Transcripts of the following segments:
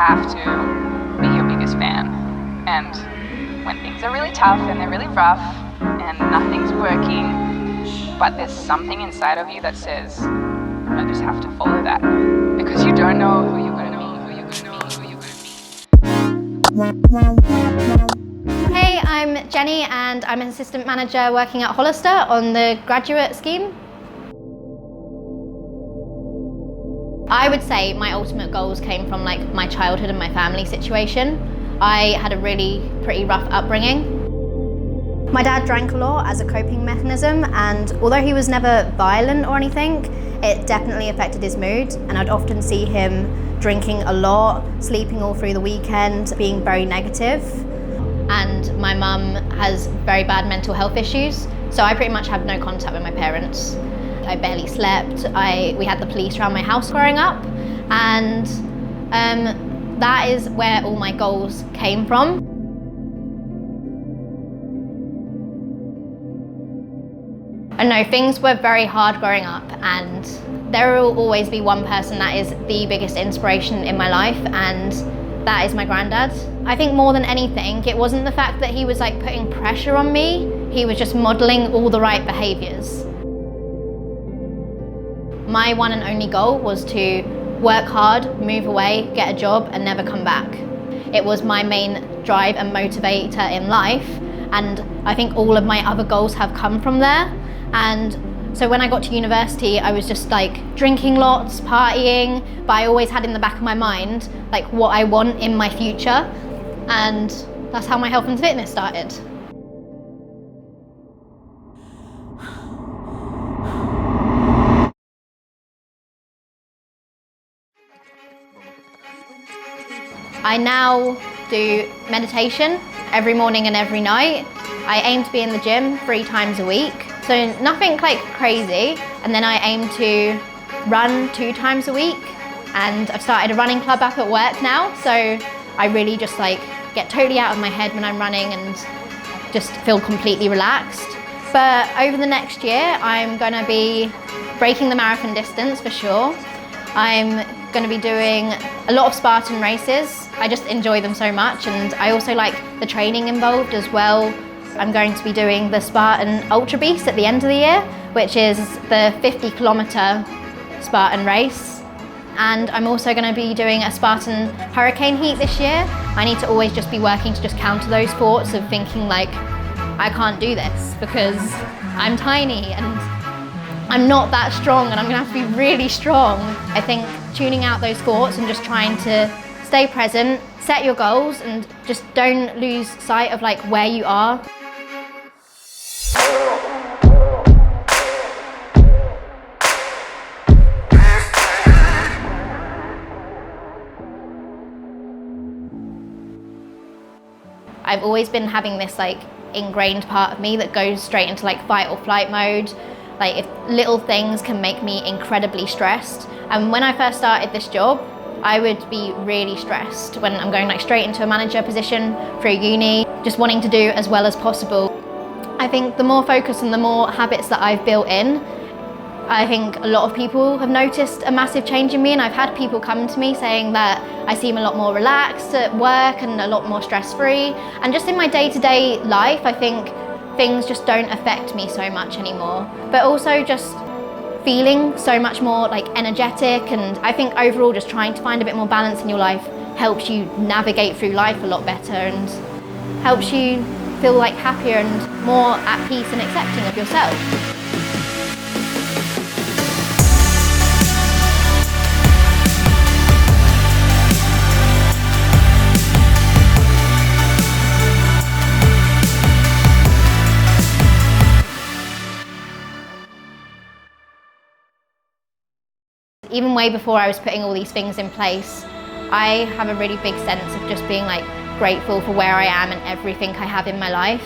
have to be your biggest fan. And when things are really tough and they're really rough and nothing's working, but there's something inside of you that says, I just have to follow that. Because you don't know who you're going to be, Hey, I'm Jenny and I'm an assistant manager working at Hollister on the graduate scheme. I would say my ultimate goals came from my childhood and my family situation. I had a pretty rough upbringing. My dad drank a lot as a coping mechanism, and although he was never violent or anything, it definitely affected his mood, and I'd often see him drinking a lot, sleeping all through the weekend, being very negative. And my mum has very bad mental health issues, so I pretty much have no contact with my parents. I barely slept. We had the police around my house growing up, and that is where all my goals came from. I know things were very hard growing up, and there will always be one person that is the biggest inspiration in my life, and that is my granddad. I think more than anything, it wasn't the fact that he was putting pressure on me, he was just modeling all the right behaviors. My one and only goal was to work hard, move away, get a job, and never come back. It was my main drive and motivator in life, and I think all of my other goals have come from there. And so when I got to university, I was just drinking lots, partying, but I always had in the back of my mind what I want in my future, and that's how my health and fitness started. I now do meditation every morning and every night. I aim to be in the gym 3 times a week, so nothing crazy. And then I aim to run 2 times a week. And I've started a running club up at work now, so I really just get totally out of my head when I'm running and just feel completely relaxed. But over the next year, I'm gonna be breaking the marathon distance for sure. I'm going to be doing a lot of Spartan races. I just enjoy them so much, and I also like the training involved as well. I'm going to be doing the Spartan Ultra Beast at the end of the year, which is the 50-kilometer Spartan race. And I'm also going to be doing a Spartan Hurricane Heat this year. I need to always just be working to just counter those thoughts of thinking I can't do this because I'm tiny and I'm not that strong, and I'm gonna have to be really strong. I think tuning out those thoughts and just trying to stay present, set your goals, and just don't lose sight of where you are. I've always been having this ingrained part of me that goes straight into fight or flight mode. If little things can make me incredibly stressed. And when I first started this job, I would be really stressed when I'm going straight into a manager position through uni, just wanting to do as well as possible. I think the more focus and the more habits that I've built in, I think a lot of people have noticed a massive change in me, and I've had people come to me saying that I seem a lot more relaxed at work and a lot more stress-free. And just in my day-to-day life, I think things just don't affect me so much anymore. But also just feeling so much more energetic, and I think overall just trying to find a bit more balance in your life helps you navigate through life a lot better and helps you feel happier and more at peace and accepting of yourself. Even way before I was putting all these things in place, I have a really big sense of just being grateful for where I am and everything I have in my life.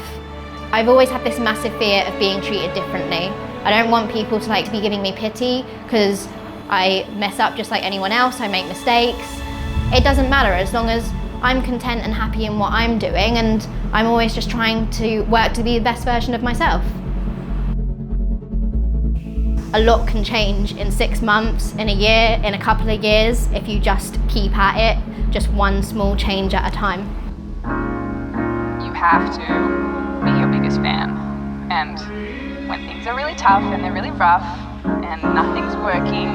I've always had this massive fear of being treated differently. I don't want people to be giving me pity because I mess up just like anyone else, I make mistakes. It doesn't matter as long as I'm content and happy in what I'm doing, and I'm always just trying to work to be the best version of myself. a lot can change in 6 months, in a year, in a couple of years, if you just keep at it, just one small change at a time. You have to be your biggest fan. And when things are really tough and they're really rough and nothing's working,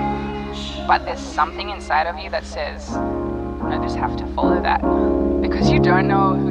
but there's something inside of you that says, I just have to follow that. Because you don't know who